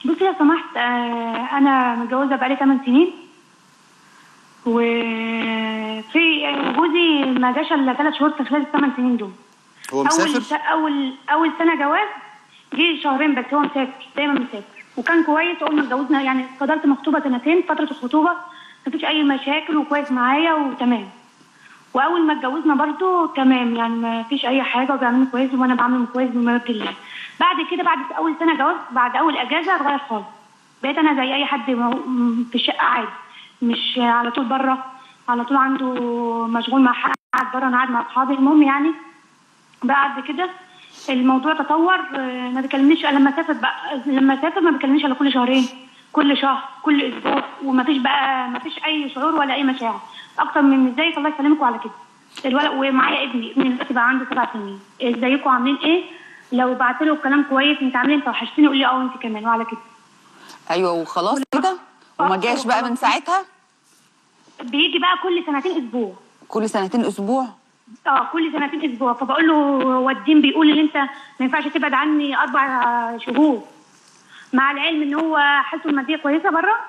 بصي لو سمحت، انا متجوزه بقالي 8 سنين، وفي جوزي ما جاش الا 3 شهور في خلال ال8 سنين دول. هو مسافر؟ اول سنه جواز جه شهرين بس، هو مسافر دايما مسافر، وكان كويس. اول ما اتجوزنا يعني فضلت مخطوبه 2 فتره الخطوبه مفيش اي مشاكل وكويس معايا وتمام. واول ما اتجوزنا برضو تمام، يعني ما فيش اي حاجه وبيعملني كويس وانا بعمله كويس بما يرضي الله. بعد كده بعد اول سنه جواز بعد اول اجازه اتغير خالص، بقيت انا زي اي حد في الشقه عادي، مش على طول بره، على طول عنده مشغول مع حد، قاعد بره انا قاعد مع اصحابي. المهم يعني بعد كده الموضوع تطور، ما بيكلمنيش لما اسافر بقى، لما اسافر ما بيكلمنيش الا كل شهرين، كل شهر، كل اسبوع، وما فيش بقى ما فيش اي شعور ولا اي مشاعر اكتر من ازيك الله يسلمكم على كده. الولد ومعايا ابني دلوقتي بقى عنده 7 سنين، ازيكم عاملين ايه؟ لو بعت له كلام كويس انت عاملين انت وحشتني يقول لي اه وانت كمان وعلى كده. ايوه وخلاص كده وما جاش بقى من ساعتها؟ بيجي بقى كل 2 اسبوع. كل 2 اسبوع؟ كل 2 اسبوع. فبقول له هو الدين بيقول ان انت ما ينفعش تبعد عني 4 شهور، مع العلم ان هو حالته الماديه كويسه بره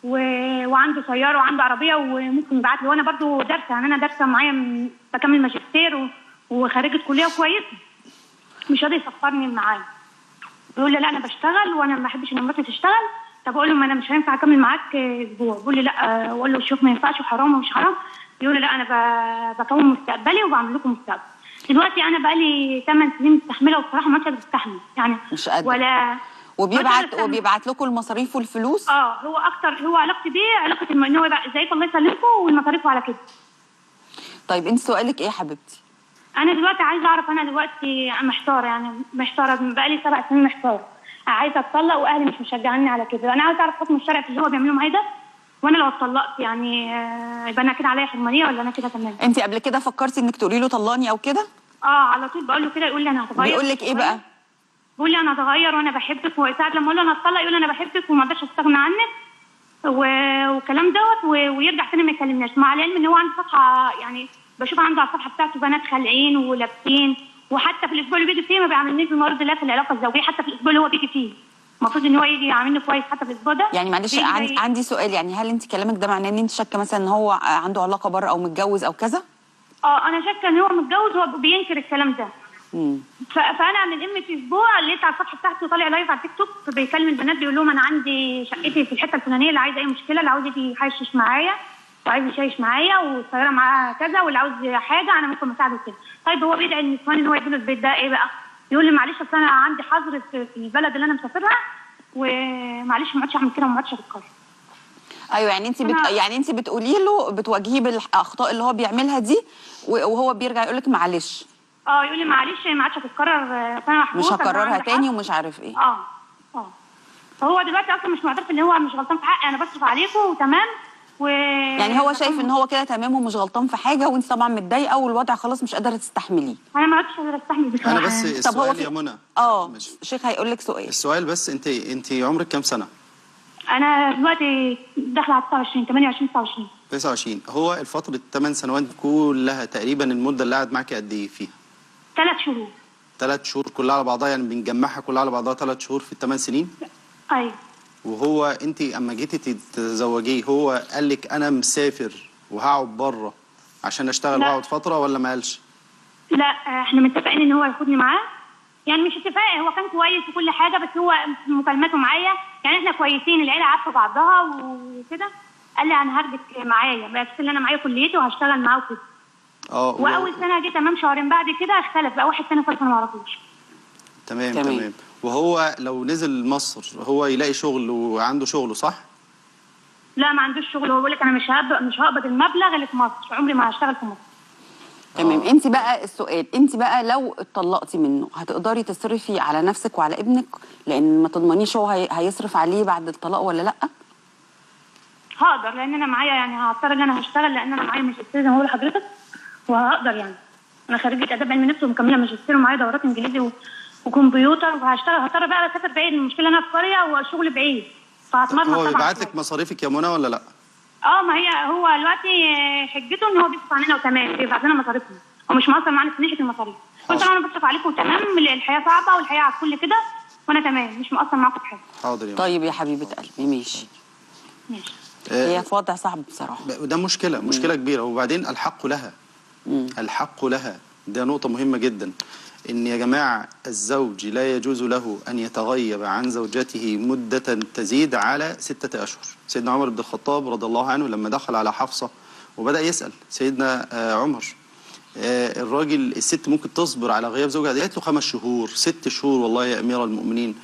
وعنده سياره وعنده عربيه وممكن يبعت لي، وانا برضو دارسه، يعني انا دارسه معايا بكمل ماجستير وخريجه كليه كويسه، مش راضي يسفرني معاه. بيقول لي لا انا بشتغل وانا ما بحبش ان مراتي تشتغل. طب اقول له ما انا مش هينفع اكمل معاك اسبوع. بيقول لي لا، اقول له شوف ما ينفعش وحرام ومش حرام. يقول لي لا انا بكون مستقبلي وبعمل لكم مستقبل. دلوقتي انا بقالي 8 سنين مستحمله وبصراحه ما قادره استحمل يعني، مش قادره ولا وبيبعت لكم المصاريف والفلوس؟ هو اكتر، هو علاقتي بيه علاقه ان هو يبقى ازيكم الله يسلمكم والمصاريف على كده. طيب انت سؤالك ايه يا حبيبتي؟ انا دلوقتي عايزه اعرف، انا دلوقتي محتاره، يعني محتاره بقالي 7 سنين محتاره، عايزه اتطلق واهلي مش مشجعيني على كده. انا عايزه اعرف حكم الشرع في اللي هو بيعمله معايا ده، وانا لو اتطلقت يعني يبقى انا كده عليا حرمانيه ولا انا كده تمام؟ انت قبل كده فكرتي انك تقولي له طلقني او كده؟ على طول بقول له كده، يقول لي انا هتغير. بيقول لك ايه بقى؟ بيقول لي انا هتغير وانا بحبك، وساعه لما اقول له انا هتطلق يقول لي انا بحبك وما اقدرش استغنى عنك والكلام دوت، ويرجع تاني ما يكلمناش، مع العلم ان هو عنده صفحه، يعني بشوف عنده على الصفحه بتاعته بنات خالعين ولابسين، وحتى في الاسبوع اللي بيجي فيه ما بيعاملنيش بمرض الله في العلاقه الزوجيه، حتى في الاسبوع اللي هو بيجي فيه المفروض ان هو يجي يعاملني كويس حتى في الاسبوع ده. يعني معلش عندي سؤال، يعني هل انت كلامك ده معناه ان انت شاكه مثلا ان هو عنده علاقه بره او متجوز او كذا؟ انا شاكه ان هو متجوز، هو بينكر الكلام ده. فانا من قيمه اسبوع لقيت على الصفحه بتاعته طالع لايف على تيك توك بيكلم البنات، بيقول لهم انا عندي شقتي في الحته الفلانيه، اللي عايز اي مشكله، اللي عاوز يجي يحشش معايا وعايز يشيش معايا والسياره معاه كذا، واللي عاوز حاجه انا ممكن اساعده كده. طيب هو بيدعي النسوان ان هو يجيب البيت ده ايه بقى؟ يقول لي معلش اصل انا عندي حظر في البلد اللي انا مسافرها، ومعلش ما عادش اعمل كده وما عادش اتكرر. ايوه يعني انت يعني انت بتقولي له بتواجهيه بالاخطاء اللي هو بيعملها دي، وهو بيرجع يقول لك معلش. يقول لي معلش ما عادش هتتكرر، فانا مش هكررها تاني ومش عارف ايه. فهو دلوقتي اصلا مش معترف ان هو مش غلطان في حقي، انا بصرف عليكم وتمام يعني هو شايف ان هو كده تمام ومش غلطان في حاجه، وانت طبعا متضايقه والوضع خلاص مش قادره تستحمليه. انا ما عادش قادره استحمل بصراحه. انا بس السؤال يا منى، شيخ هيقول لك السؤال بس، انت عمرك كام سنه؟ انا دلوقتي داخله على 29 28 29. هو الفتره 8 سنوات كلها تقريبا المده اللي قعد معاكي قد ايه فيها؟ 3 شهور. 3 شهور كلها على بعضها، يعني بنجمعها كلها على بعضها 3 شهور في ال8 سنين؟ ايوه. وهو انت اما جيتي تتزوجيه هو قال لك انا مسافر وهقعد بره عشان اشتغل واقعد فتره، ولا ما قالش؟ لا احنا متفقين ان هو ياخدني معاه، يعني مش اتفاق، هو كان كويس وكل حاجه، بس هو مكالماته معايا يعني احنا كويسين، العيله عارفه بعضها وكده. قال لي انا هاخدك معايا بس ان انا معايا كليتي وهشتغل معاه وكده. واول سنه جه تمام، شهرين بعد كده اختلف بقى واحد تاني خالص انا ما اعرفوش. تمام. وهو لو نزل مصر هو يلاقي شغل وعنده شغله صح؟ لا ما عندوش شغل، هو بيقول لك انا مش هقبض المبلغ اللي في مصر، عمري ما هشتغل في مصر. تمام. انت بقى السؤال، انت بقى لو اتطلقتي منه هتقدري تصرفي على نفسك وعلى ابنك؟ لان ما تضمنيش هو هيصرف عليه بعد الطلاق ولا لا؟ هقدر، لان انا معايا يعني هضطر ان انا هشتغل، لان انا معايا ماجستير زي ما بقول لحضرتك، وهقدر يعني انا خريجه اداب علم نفس ومكمله ماجستير ومعايا دورات انجليزي وكمبيوتر، وهشتغل. هضطر بقى اسافر بعيد، المشكله انا في قريه والشغل بعيد، فهتمرمط طبعا. هو بيبعت لك مصاريفك يا منى ولا لا؟ ما هو دلوقتي حجته ان هو بيصرف علينا وتمام، بيبعت لنا مصاريفنا، هو مش مقصر معانا في ناحيه المصاريف. قلت له انا بصرف عليكم وتمام، الحياه صعبه والحياه على الكل كده، وانا تمام، مش مقصر معاكم في حاجه. حاضر يا طيب يا حبيبه قلبي، ماشي. ماشي. هي في وضع صعب بصراحه. ده مشكله كبيره. وبعدين الحق لها، الحق لها، ده نقطه مهمه جدا. ان يا جماعه الزوج لا يجوز له ان يتغيب عن زوجته مده تزيد على 6 أشهر. سيدنا عمر بن الخطاب رضي الله عنه لما دخل على حفصه وبدا يسال سيدنا عمر، الراجل الست ممكن تصبر على غياب زوجها؟ قالت له 5 شهور 6 شهور والله يا امير المؤمنين.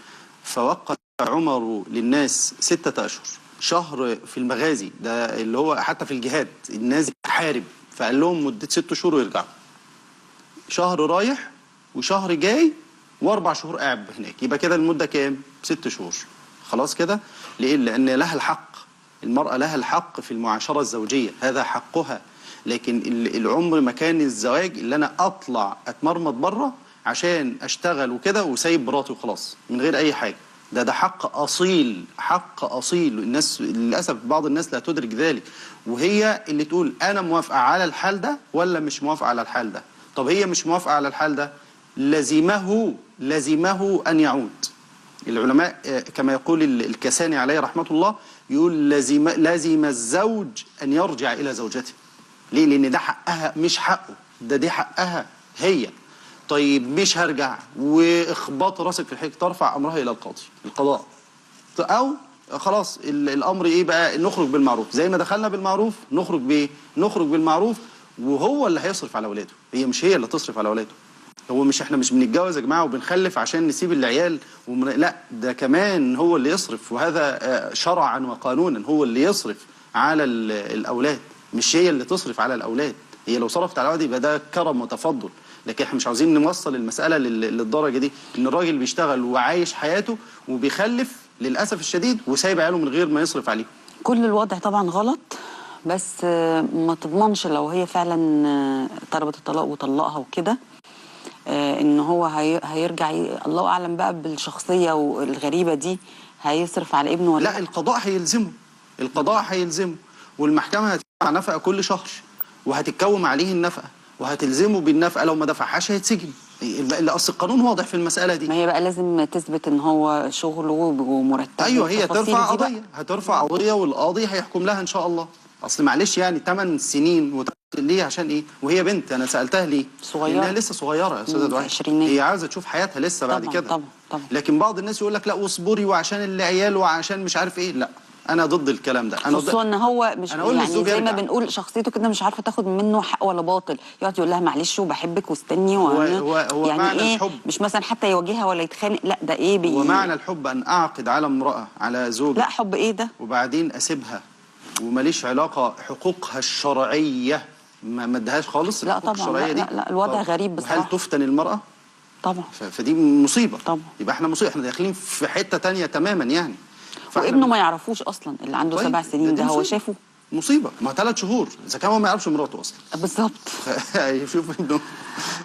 فوقت عمر للناس 6 أشهر، شهر في المغازي، ده اللي هو حتى في الجهاد الناس تحارب، فقال لهم مدة 6 شهور ويرجعوا. شهر رايح وشهر جاي و4 شهور قاعد هناك، يبقى كده المدة كام؟ 6 شهور. خلاص كده. ليه؟ لأن لها الحق، المرأة لها الحق في المعاشرة الزوجية، هذا حقها. لكن العمر مكان الزواج اللي أنا أطلع أتمرمط بره عشان أشتغل وكده وسايب مراتي وخلاص من غير أي حاجة، ده حق أصيل، حق أصيل. الناس للأسف بعض الناس لا تدرك ذلك، وهي اللي تقول أنا موافقة على الحال ده ولا مش موافقة على الحال ده. طب هي مش موافقة على الحال ده، لزمه أن يعود. العلماء كما يقول الكساني عليه رحمة الله، يقول لزم الزوج أن يرجع إلى زوجته. ليه؟ لأن ده حقها مش حقه، دي حقها هي. طيب مش هرجع، واخباط راسك في الحيط، ترفع امرها الى القضاء، او خلاص الامر ايه بقى، نخرج بالمعروف. زي ما دخلنا بالمعروف نخرج بايه؟ نخرج بالمعروف، وهو اللي هيصرف على اولاده، هي اللي تصرف على اولاده. هو مش احنا مش بنتجوز يا جماعه وبنخلف عشان نسيب العيال لا، ده كمان هو اللي يصرف، وهذا شرعا وقانونا هو اللي يصرف على الاولاد، مش هي اللي تصرف على الاولاد. هي لو صرفت على الاولاد يبقى ده كرم وتفضل، لكن احنا مش عاوزين نوصل المساله للدرجه دي، ان الراجل بيشتغل وعايش حياته وبيخلف للاسف الشديد وسايب عياله من غير ما يصرف عليهم. كل الوضع طبعا غلط، بس ما تضمنش لو هي فعلا طلبت الطلاق وطلقها وكده، ان هو هيرجع الله اعلم بقى بالشخصيه الغريبه دي، هيصرف على ابنه ولا لا؟ القضاء هيلزمه، القضاء هيلزمه، والمحكمه هتدفع نفقه كل شهر وهتتكوم عليه النفقه وهتلزمه بالنفقه، لو ما دفعهاش هيتسجن. اصل القانون واضح في المساله دي. ما هي بقى لازم تثبت ان هو شغله ومرتبه. ايوه، هي ترفع قضيه، هترفع قضيه والقاضي هيحكم لها ان شاء الله. اصل معلش يعني 8 سنين ليه؟ عشان ايه؟ وهي بنت، انا سالتها ليه؟ صغيره، لانها لسه صغيره يا استاذه دعاء، هي عايزه تشوف حياتها لسه بعد كده. طبعا. لكن بعض الناس يقول لك لا واصبري وعشان العيال وعشان مش عارف ايه، لا انا ضد الكلام ده. انا خصوصا ان هو مش يعني زي ما بنقول شخصيته كده مش عارفه تاخد منه حق ولا باطل، يقعد يقول لها معلش وبحبك واستني هو يعني معنى ايه الحب، مش مثلا حتى يواجهها ولا يتخانق، لا ده ايه هو معنى الحب ان اعقد على امراه على زوجها. لا حب ايه ده؟ وبعدين اسيبها وماليش علاقه، حقوقها الشرعيه ما ادهاش خالص. لا طبعا، لا الوضع غريب بصراحه. هل تفتن المراه؟ طبعا. فدي مصيبه طبعا. يبقى احنا مصيبه، احنا داخلين في حته تانية تماما يعني. وابنه ما يعرفوش اصلا اللي عنده 7 سنين ده، هو شافه مصيبه، ما 3 شهور اذا كان هو ما يعرفش مراته اصلا. بالظبط. يشوف ابنه